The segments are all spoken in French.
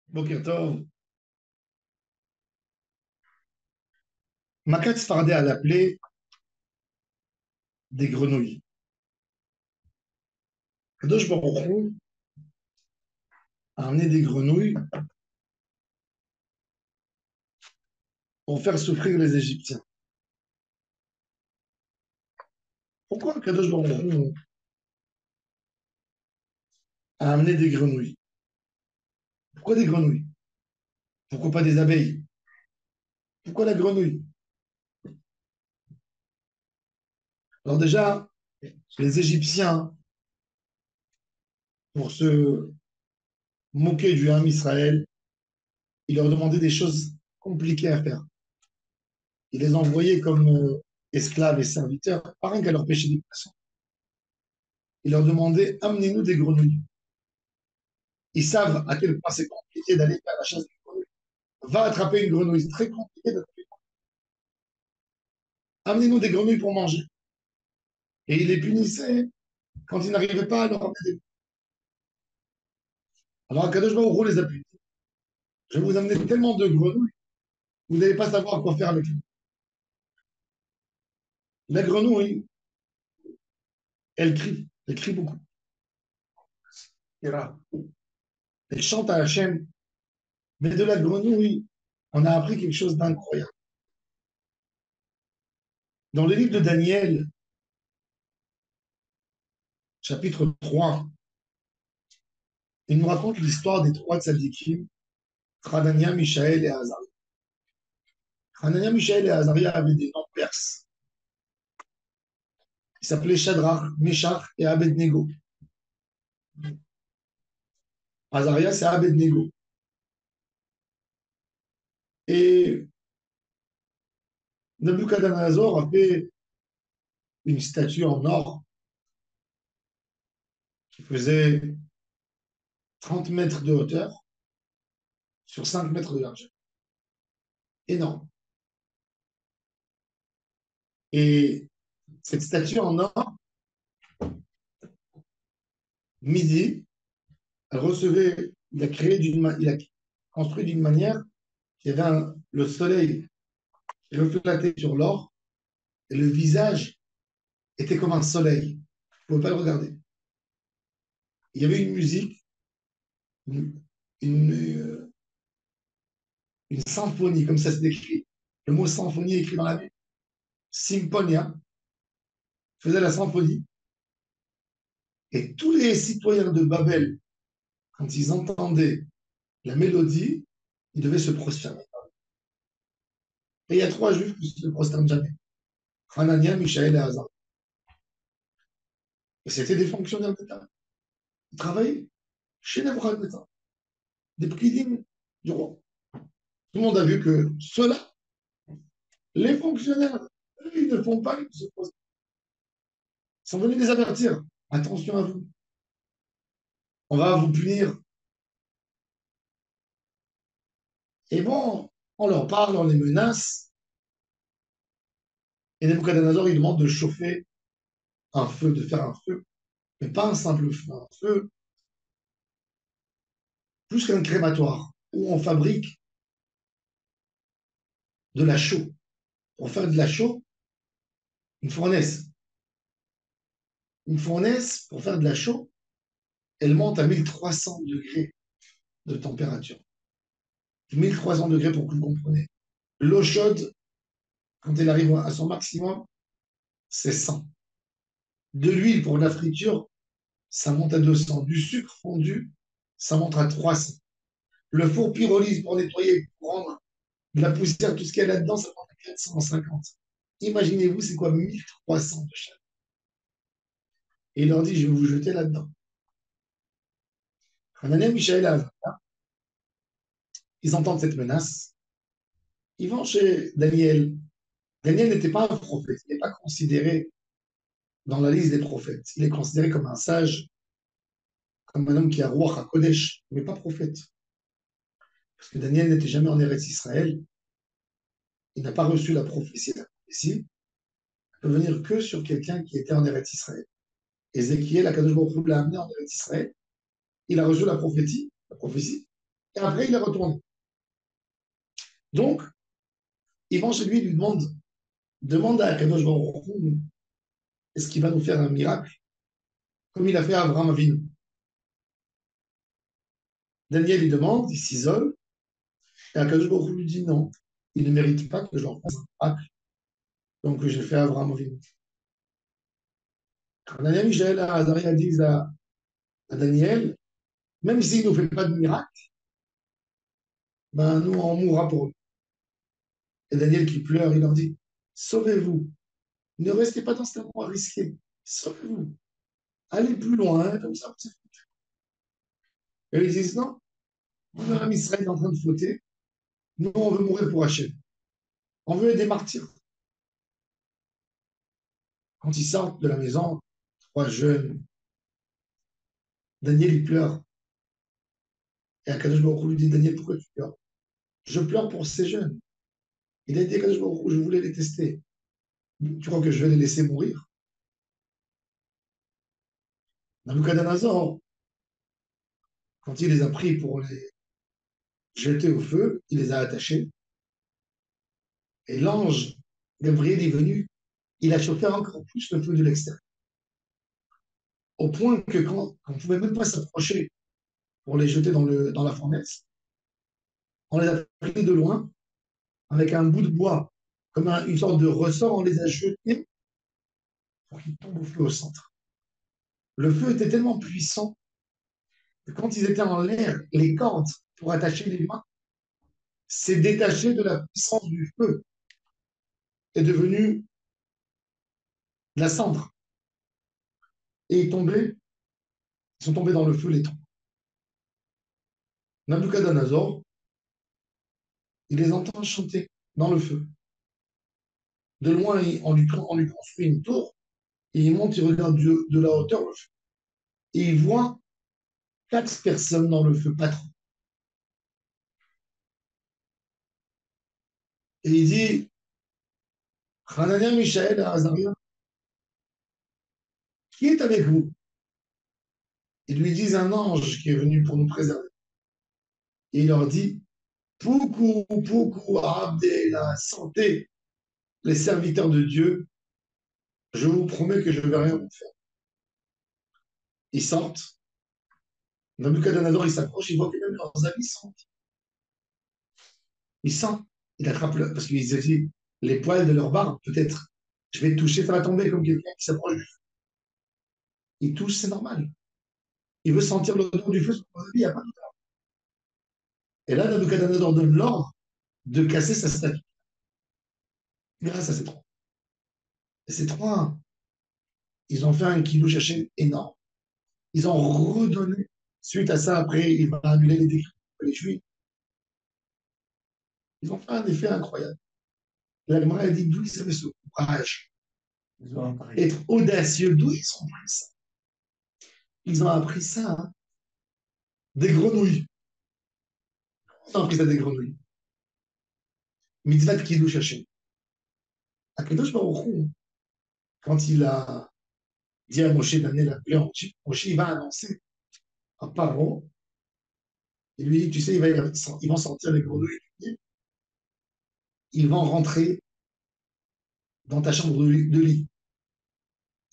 Boker Tov. Makat Sfardé a l'appelé des grenouilles. Kadosh Baruch Hu a amené des grenouilles pour faire souffrir les Égyptiens. Pourquoi Kadosh Baruch Hu a amené des grenouilles? Pourquoi des grenouilles? Pourquoi pas des abeilles? Pourquoi la grenouille? Alors déjà, les Égyptiens, pour se moquer du Ham Israël, ils leur demandaient des choses compliquées à faire. Ils les envoyaient comme esclaves et serviteurs, pas rien qu'à leur pêcher des poissons. Ils leur demandaient, amenez-nous des grenouilles. Ils savent à quel point c'est compliqué d'aller faire la chasse des grenouilles. Va attraper une grenouille. C'est très compliqué d'attraper. Amenez-nous des grenouilles pour manger. Et il les punissait quand ils n'arrivaient pas à leur amener des. Alors, Akadosh Baruch Hu les a punis. Je vais vous amener tellement de grenouilles, vous n'allez pas savoir quoi faire avec elles. La grenouille, elle crie beaucoup. Elle chante à Hachem. Mais de la grenouille, on a appris quelque chose d'incroyable. Dans le livre de Daniel, chapitre 3, il nous raconte l'histoire des trois tzadikim, Hanania, Mishaël et Azaria. Hanania, Mishaël et Azaria avaient des noms perses. Ils s'appelaient Shadrach, Meshach et Abednego. Azaria, c'est Abednego. Et Nabucodonosor a fait une statue en or qui faisait 30 mètres de hauteur sur 5 mètres de largeur. Énorme. Et cette statue en or, midi, elle recevait, il a construit d'une manière qu'il y avait le soleil qui reflétait sur l'or et le visage était comme un soleil. On ne pouvait pas le regarder. Il y avait une musique, une, une, une symphonie, comme ça c'est écrit. Le mot symphonie est écrit dans la Bible. Symphonia faisait la symphonie. Et tous les citoyens de Babel, quand ils entendaient la mélodie, ils devaient se prosterner. Et il y a trois juifs qui ne se prosternent jamais. Hanania, Michaël et Hazar. Et c'était des fonctionnaires d'État. Ils travaillaient chez les Nebuchadnezzar, des pkidim du roi. Tout le monde a vu que ceux-là, les fonctionnaires, eux, ils ne font pas, ils se prosternent. Ils sont venus les avertir. Attention à vous. On va vous punir. Et bon, on leur parle, on les menace. Et Nebuchadnezzar, il demande de chauffer un feu, de faire un feu. Mais pas un simple feu, un feu plus qu'un crématoire, où on fabrique de la chaux. Pour faire de la chaux, une fournaise. Une fournaise, pour faire de la chaux, elle monte à 1300 degrés de température. 1300 degrés pour que vous compreniez. L'eau chaude, quand elle arrive à son maximum, c'est 100. De l'huile pour la friture, ça monte à 200. Du sucre fondu, ça monte à 300. Le four pyrolyse pour nettoyer, pour prendre de la poussière, tout ce qu'il y a là-dedans, ça monte à 450. Imaginez-vous, c'est quoi 1300 de chaleur. Et il leur dit, je vais vous jeter là-dedans. Hanania, Michaël et Azariah, ils entendent cette menace. Ils vont chez Daniel. Daniel n'était pas un prophète. Il n'est pas considéré dans la liste des prophètes. Il est considéré comme un sage, comme un homme qui a roi à Kodesh, mais pas prophète. Parce que Daniel n'était jamais en Eretz Israël. Il n'a pas reçu la prophétie. La prophétie ne peut venir que sur quelqu'un qui était en Eretz Israël. Ézéchiel, Akadosh Baruch Hu l'a amené en Eretz Israël. Il a reçu la prophétie, Et après, il est retourné. Donc, ils vont chez lui et lui demande à Kadosh Baruch Hu, est-ce qu'il va nous faire un miracle comme il a fait à Abraham Avinu. Daniel lui demande, il s'isole, et Akadosh Baruch Hu lui dit non, il ne mérite pas que je leur fasse un miracle, donc j'ai fait à Abraham Avinu. Quand Daniel, Michel, Azaria disent à Daniel, même s'il ne nous fait pas de miracle, ben nous on mourra pour eux. Et Daniel qui pleure, il leur dit, sauvez-vous, ne restez pas dans cet endroit risqué, sauvez-vous, allez plus loin, hein, comme ça. Et ils disent non, l'homme Israël est en train de fauter, nous on veut mourir pour Hachem, on veut être des martyrs. Quand ils sortent de la maison, trois jeunes, Daniel il pleure. Et Akadosh Baruch Hu lui dit, Daniel, pourquoi tu pleures? Je pleure pour ces jeunes. Il a dit, Akadosh Baruch Hu, je voulais les tester. Tu crois que je vais les laisser mourir? Nabucodonosor, quand il les a pris pour les jeter au feu, il les a attachés. Et l'ange Gabriel est venu, il a chauffé encore plus le feu de l'extérieur. Au point que quand on ne pouvait même pas s'approcher pour les jeter dans la fournaise, on les a pris de loin avec un bout de bois, comme une sorte de ressort, on les a jetés pour qu'ils tombent au feu au centre. Le feu était tellement puissant que quand ils étaient en l'air, les cordes pour attacher les mains s'est détaché de la puissance du feu, est devenu de la cendre. Et ils sont tombés dans le feu les trois. Nabucodonosor, il les entend chanter dans le feu. De loin, on lui construit une tour, et il monte, il regarde de la hauteur le feu. Et il voit quatre personnes dans le feu, pas trop. Et il dit, Hanania, Michael, Azaria, qui est avec vous? Ils lui disent un ange qui est venu pour nous préserver. Et il leur dit, Poukou, Poukou, Abdé, la santé, les serviteurs de Dieu, je vous promets que je ne vais rien vous faire. Ils sortent. Nabucodonosor, il s'approche, il voit que même leurs amis sentent. Il sent, il attrape, parce qu'ils disent les poils de leur barbe, peut-être. Je vais te toucher, ça va tomber comme quelqu'un qui s'approche du feu. Il touche, c'est normal. Il veut sentir l'odeur du feu sur leurs amis, il n'y a pas d'odeur. Et là, Nabucodonosor donne l'ordre de casser sa statue grâce à ces trois. Et ces trois, ils ont fait un kidouch Hachem énorme. Ils ont redonné, suite à ça, après, il va annuler les décrets pour les Juifs. Ils ont fait un effet incroyable. La Gemara a dit d'où ils avaient ce courage, être audacieux, d'où ils ont appris ça. Ils ont appris ça, hein, des grenouilles. Ils ont appris ça des grenouilles. Mitzvah de Kiddush Hashem. Akadosh Baruch Hu, quand il a dit à Moshe d'amener la plaie en Égypte, Moshe il va annoncer à Paro, il lui dit, tu sais, ils vont sortir les grenouilles, ils vont rentrer dans ta chambre de lit,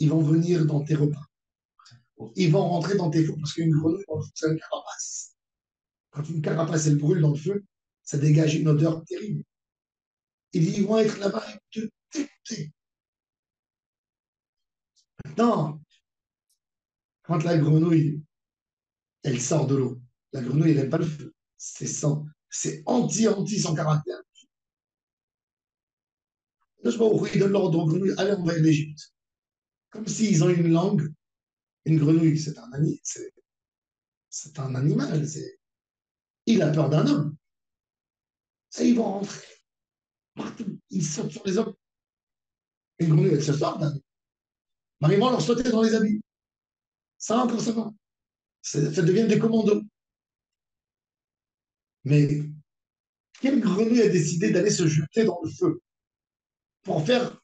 ils vont venir dans tes repas, ils vont rentrer dans tes fours, parce qu'une grenouille, c'est une carapace. Quand une carapace, elle brûle dans le feu, ça dégage une odeur terrible. Il dit, ils vont être là-bas et te dégoûter. Maintenant, quand la grenouille, elle sort de l'eau, la grenouille, elle n'aime pas le feu. C'est anti son caractère. Je sais pas pourquoi ils donnent l'ordre aux grenouilles, allez envahir l'Égypte. Comme s'ils ont une langue. Une grenouille, c'est un animal. Il a peur d'un homme. Ça, ils vont rentrer partout. Ils sautent sur les hommes. Une grenouille, elle se sort d'un homme. Mais ils vont leur sauter dans les habits. Ça encore, ça va. Ça devient des commandos. Mais quelle grenouille a décidé d'aller se jeter dans le feu pour faire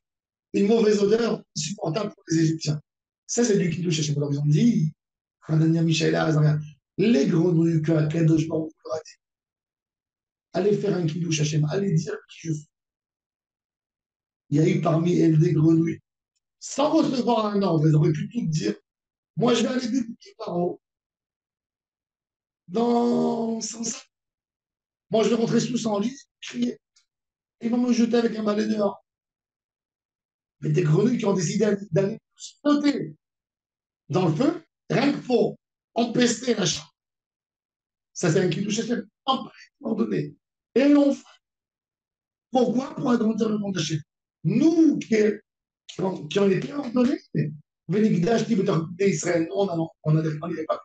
une mauvaise odeur insupportable pour les Égyptiens? Ça, c'est du kidouche Hashem. Alors, ils ont dit, Hanania, Michaël, Azaria, les grenouilles que Akadosh Baruch Hu leur a dit, allez faire un kiddush Hashem, allez dire qui je suis. Il y a eu parmi elles des grenouilles. Sans recevoir un ordre, elles auraient pu tout dire. Moi, je vais aller débuter par haut, dans sans ça. Moi, je vais rentrer sous son lit, crier. Ils vont me jeter avec un balai dehors. Mais des grenouilles qui ont décidé d'aller sauter dans le feu, rien que pour empester la chambre. Ça, c'est un kiddush Hashem, ordonné. Et elles l'ont fait. Pourquoi? Pour agrandir le monde d'Hachem. Nous qui ont été ordonnés, Vénigdash, Israël, on n'avait pas.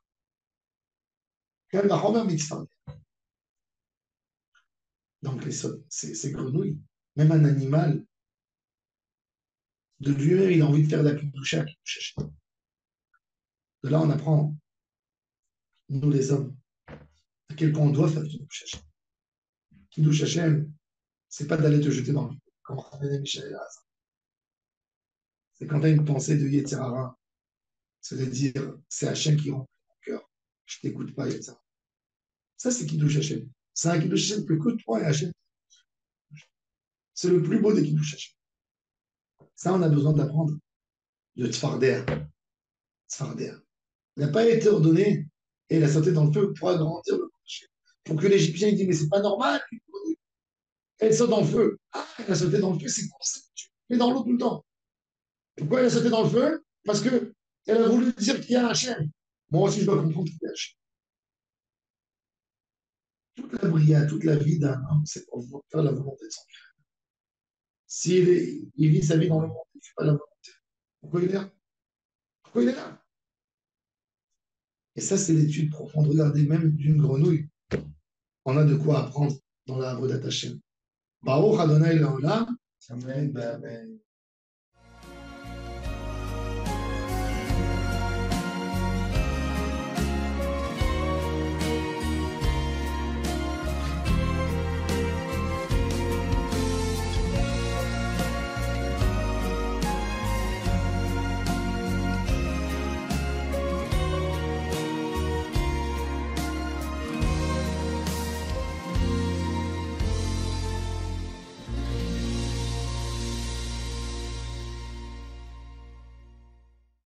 Donc, ces grenouilles, même un animal, de lui-même, il a envie de faire la kidusha. De là, on apprend, nous les hommes, à quel point on doit faire kidusha. Kiddush Hashem, c'est pas d'aller te jeter dans le feu, comme Rabbeinu Michel Elazar. C'est quand tu as une pensée de Yetzirara, c'est de dire, c'est Hashem qui remplit mon cœur. Je t'écoute pas, Yetzirara. Ça, c'est Kiddush Hashem. C'est un Kiddush Hashem que toi et Hashem. C'est le plus beau des Kiddush Hashem. Ça, on a besoin d'apprendre de Tfarder. Tfarder. Il n'a pas été ordonné et il a sauté dans le feu pour agrandir le péché. Pour que l'Égyptien il dit, mais c'est pas normal. Elle saute dans le feu. Ah, elle a sauté dans le feu, c'est pour ça que tu es dans l'eau tout le temps. Pourquoi elle a sauté dans le feu? Parce que elle a voulu dire qu'il y a un chien. Moi aussi, je dois comprendre qu'il y a un chien. Toute la brillade, toute la vie d'un homme, c'est pour faire la volonté de son Créateur. Il vit sa vie dans le monde, il ne fait pas la volonté. Pourquoi il est là? Pourquoi il est là? Et ça, c'est l'étude profonde. Regardez, même d'une grenouille, on a de quoi apprendre dans la Avodat Hashem. Baruch Adonai Leolam. Amen.